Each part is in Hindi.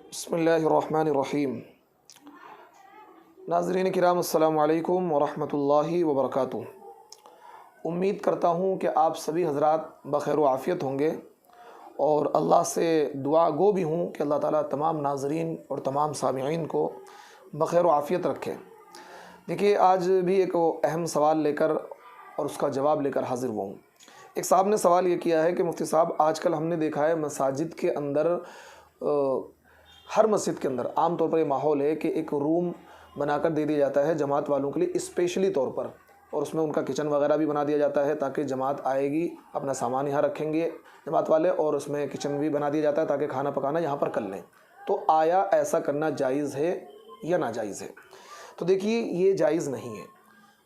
बिस्मिल्लाहिर्रहमानिर्रहीम। नाज़रीन किराम अस्सलामु अलैकुम वरहमतुल्लाहि वबरकातुहू। उम्मीद करता हूँ कि आप सभी हज़रात बख़ैर व आफ़ियत होंगे और अल्लाह से दुआ गो भी हूँ कि अल्लाह ताला तमाम नाज़रीन और तमाम सामिईन को बख़ैर व आफ़ियत रखे। देखिए, आज भी एक अहम सवाल लेकर और उसका जवाब लेकर हाज़िर हुआ हूँ। एक साहब ने सवाल ये किया है कि मुफ्ती साहब, आजकल हमने देखा है मसाजिद के अंदर हर मस्जिद के अंदर आम तौर पर ये माहौल है कि एक रूम बनाकर दे दिया जाता है जमात वालों के लिए स्पेशली तौर पर, और उसमें उनका किचन वगैरह भी बना दिया जाता है ताकि जमात आएगी अपना सामान यहाँ रखेंगे जमात वाले, और उसमें किचन भी बना दिया जाता है ताकि खाना पकाना यहाँ पर कर लें। तो आया ऐसा करना जायज़ है या नाजायज़ है? तो देखिए, ये जायज़ नहीं है।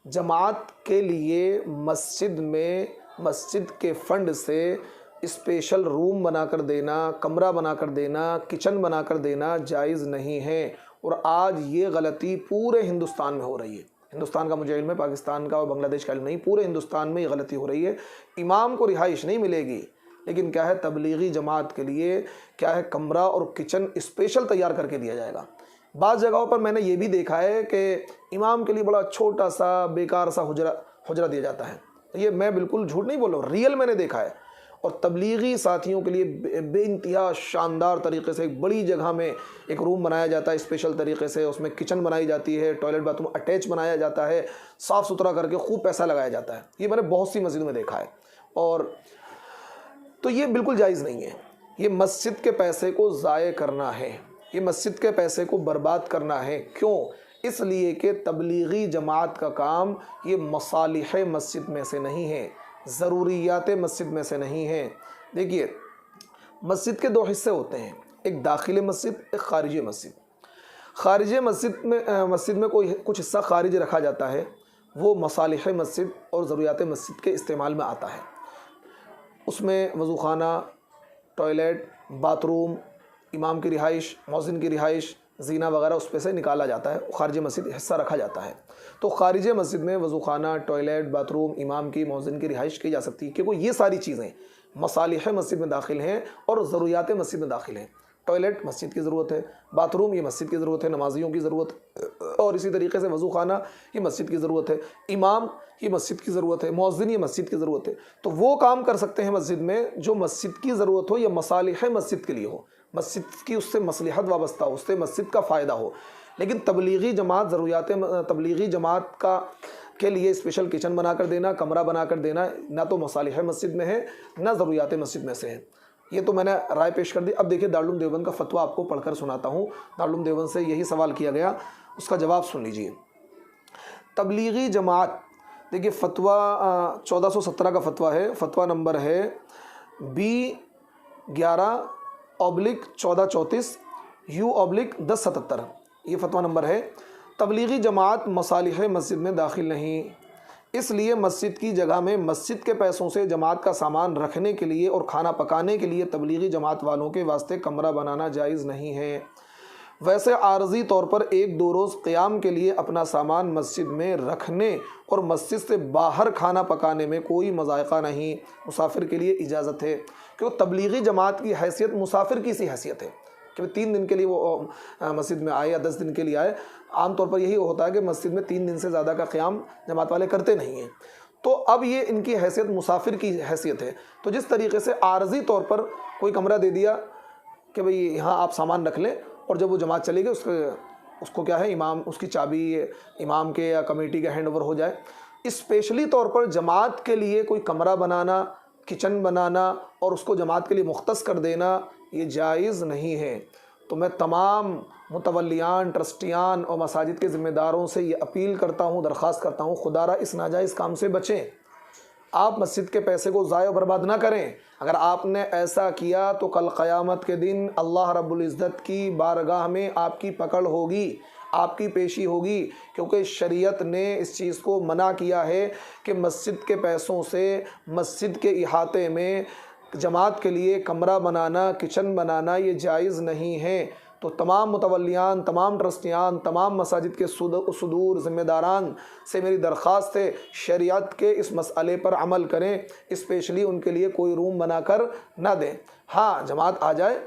जमात के लिए मस्जिद में मस्जिद के फ़ंड से स्पेशल रूम बनाकर देना, कमरा बनाकर देना, किचन बनाकर देना जायज़ नहीं है। और आज ये गलती पूरे हिंदुस्तान में हो रही है। हिंदुस्तान का मुझे इल्म है, पाकिस्तान का और बांग्लादेश का इल्म नहीं, पूरे हिंदुस्तान में ये गलती हो रही है। इमाम को रिहाइश नहीं मिलेगी, लेकिन क्या है, तबलीगी जमात के लिए क्या है, कमरा और किचन स्पेशल तैयार करके दिया जाएगा। बाज़ जगहों पर मैंने ये भी देखा है कि इमाम के लिए बड़ा छोटा सा बेकार सा हुजरा दिया जाता है। ये मैं बिल्कुल झूठ नहीं बोल रहा हूँ, रियल मैंने देखा है। और तबलीगी साथियों के लिए बेइंतहा शानदार तरीके से एक बड़ी जगह में एक रूम बनाया जाता है स्पेशल तरीके से, उसमें किचन बनाई जाती है, टॉयलेट बाथरूम अटैच बनाया जाता है, साफ़ सुथरा करके खूब पैसा लगाया जाता है। ये मैंने बहुत सी मस्जिद में देखा है। और तो ये बिल्कुल जायज़ नहीं है। ये मस्जिद के पैसे को ज़ाय करना है, ये मस्जिद के पैसे को बर्बाद करना है। क्यों? इसलिए कि तबलीगी जमात का काम ये मसालिह मस्जिद में से नहीं है, ज़रूरियात मस्जिद में से नहीं है। देखिए, मस्जिद के दो हिस्से होते हैं, एक दाखिल मस्जिद, एक खारिज मस्जिद। खारिज मस्जिद में कोई कुछ हिस्सा खारिज रखा जाता है, वो मसालिह मस्जिद और ज़रूरियात मस्जिद के इस्तेमाल में आता है। उसमें वज़ू खाना, टॉयलेट, बाथरूम, इमाम की रिहाइश, मौज़िन की रिहाइश, ज़ीना वगैरह उस पे से निकाला जाता है, खारिज मस्जिद हिस्सा रखा जाता है। तो खारिज मस्जिद में वज़ू खाना, टॉयलेट, बाथरूम, इमाम की, मौज़िन की रिहाइश की जा सकती है, क्योंकि ये सारी चीज़ें मसालिह मस्जिद में दाखिल हैं और ज़रूरियात मस्जिद में दाखिल हैं। टॉयलेट मस्जिद की ज़रूरत है, बाथरूम ये मस्जिद की ज़रूरत है, नमाजियों की ज़रूरत, और इसी तरीके से वज़ू खाना ये मस्जिद की ज़रूरत है, इमाम ये मस्जिद की ज़रूरत है, मौज़िन ये मस्जिद की ज़रूरत है। तो वो काम कर सकते हैं मस्जिद में जो मस्जिद की ज़रूरत हो या मसालिह मस्जिद के लिए हो, मस्जिद की उससे मसलहत वाबस्ता हो, उससे मस्जिद का फ़ायदा हो। लेकिन तबलीगी जमात, ज़रूरियात तबलीगी जमात का के लिए स्पेशल किचन बनाकर देना, कमरा बनाकर देना, ना तो मसालिह मस्जिद में है ना ज़रूरियात मस्जिद में से है। ये तो मैंने राय पेश कर दी। अब देखिए, दारुल उलूम देवबंद का फ़तवा आपको पढ़कर सुनाता हूँ। दारुल उलूम देवबंद से यही सवाल किया गया, उसका जवाब सुन लीजिए। तबलीगी जमात, देखिए फ़तवा 1417 का फ़तवा है, फ़तवा नंबर है B11/1434 U/1077, ये फ़तवा नंबर है। तबलीगी जमात मसालिह मस्जिद में दाखिल नहीं, इसलिए मस्जिद की जगह में मस्जिद के पैसों से जमात का सामान रखने के लिए और खाना पकाने के लिए तबलीगी जमात वालों के वास्ते कमरा बनाना जायज़ नहीं है। वैसे आर्जी तौर पर एक दो रोज़ क़याम के लिए अपना सामान मस्जिद में रखने और मस्जिद से बाहर खाना पकाने में कोई मज़ायक़ा नहीं, मुसाफिर के लिए इजाज़त है। क्योंकि तबलीगी जमात की हैसियत मुसाफिर की सी हैसियत है कि 3 दिन के लिए वो मस्जिद में आए या 10 दिन के लिए आए। आम तौर पर यही होता है कि मस्जिद में 3 दिन से ज़्यादा का क़याम जमात वाले करते नहीं हैं। तो अब ये इनकी हैसियत मुसाफिर की हैसियत है। तो जिस तरीके से आर्जी तौर पर कोई कमरा दे दिया कि भाई यहाँ आप सामान रख लें, और जब वो जमात चलेगी उसको क्या है, इमाम उसकी चाबी इमाम के या कमेटी के हैंड ओवर हो जाए। स्पेशली तौर पर जमात के लिए कोई कमरा बनाना, किचन बनाना और उसको जमात के लिए मुख्तस कर देना, ये जायज़ नहीं है। तो मैं तमाम मुतवल्लियान, ट्रस्टियान और मसाजिद के ज़िम्मेदारों से ये अपील करता हूँ, दरख्वास्त करता हूँ, खुदारा इस नाजायज़ काम से बचें। आप मस्जिद के पैसे को ज़ाय बर्बाद ना करें। अगर आपने ऐसा किया तो कल क़यामत के दिन अल्लाह रब्बुल इज़्ज़त की बारगाह में आपकी पकड़ होगी, आपकी पेशी होगी। क्योंकि शरीयत ने इस चीज़ को मना किया है कि मस्जिद के पैसों से मस्जिद के इहाते में जमात के लिए कमरा बनाना, किचन बनाना ये जायज़ नहीं है। तो तमाम मुतवल्लियान, तमाम ट्रस्टियान, तमाम मसाजिद के सुदूर ज़िम्मेदारान से मेरी दरख्वास्त है, शरीयत के इस मसले पर अमल करें, स्पेशली उनके लिए कोई रूम बनाकर ना दें। हाँ, जमात आ जाए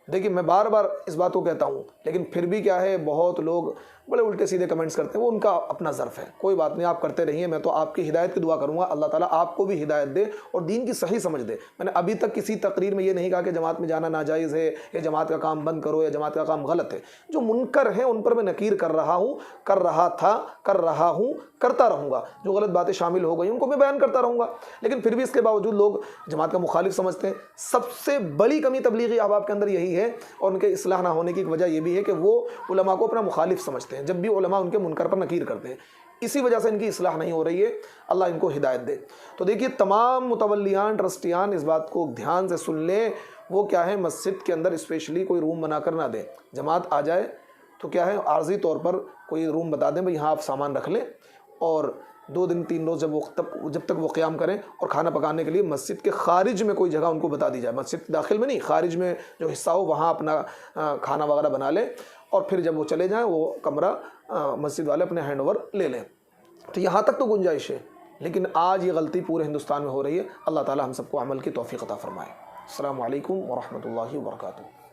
देखिए मैं बार बार इस बात को कहता हूँ, लेकिन फिर भी क्या है, बहुत लोग बड़े उल्टे सीधे कमेंट्स करते हैं, वो उनका अपना ज़र्फ़ है, कोई बात नहीं, आप करते रहिए। मैं तो आपकी हिदायत की दुआ करूँगा, अल्लाह ताला आपको भी हिदायत दे और दीन की सही समझ दे। मैंने अभी तक किसी तकरीर में ये नहीं कहा कि जमात में जाना नाजायज़ है या जमात का काम बंद करो या जमात का काम गलत है। जो मुनकर है उन पर मैं नकीर कर रहा हूँ, कर रहा था, कर रहा हूँ, करता रहूँगा। जो गलत बातें शामिल हो गई उनको मैं बयान करता रहूँगा। लेकिन फिर भी इसके बावजूद लोग जमात का मुखालिफ समझते हैं। सबसे बड़ी कमी तबलीगी अहबाब के अंदर यही है, और उनके इस्लाह ना होने की वजह यह भी है कि वो उलमा को अपना मुखालिफ समझते हैं, जब भी उलमा उनके मुनकर पर नकीर करते हैं। इसी वजह से इनकी इस्लाह नहीं हो रही है। अल्लाह इनको हिदायत दे। तो देखिए, तमाम मुतवल्लियान, ट्रस्टियान इस बात को ध्यान से सुन लें। वो क्या है, मस्जिद के अंदर स्पेशली कोई रूम बनाकर ना दें। जमात आ जाए तो क्या है, आर्जी तौर पर कोई रूम बता दें, भाई यहाँ आप सामान रख लें, और 2 दिन 3 रोज़ जब तक वो क़याम करें, और खाना पकाने के लिए मस्जिद के खारिज में कोई जगह उनको बता दी जाए। मस्जिद दाखिल में नहीं, खारिज में जो हिस्सा हो वहाँ अपना खाना वगैरह बना लें, और फिर जब वो चले जाएं वो कमरा मस्जिद वाले अपने हैंड ओवर ले लें। तो यहाँ तक तो गुंजाइश है, लेकिन आज ये गलती पूरे हिंदुस्तान में हो रही है। अल्लाह ताला हम सबको अमल की तौफीक अता फरमाए। अस्सलामु अलैकुम व रहमतुल्लाहि व बरकातुहू।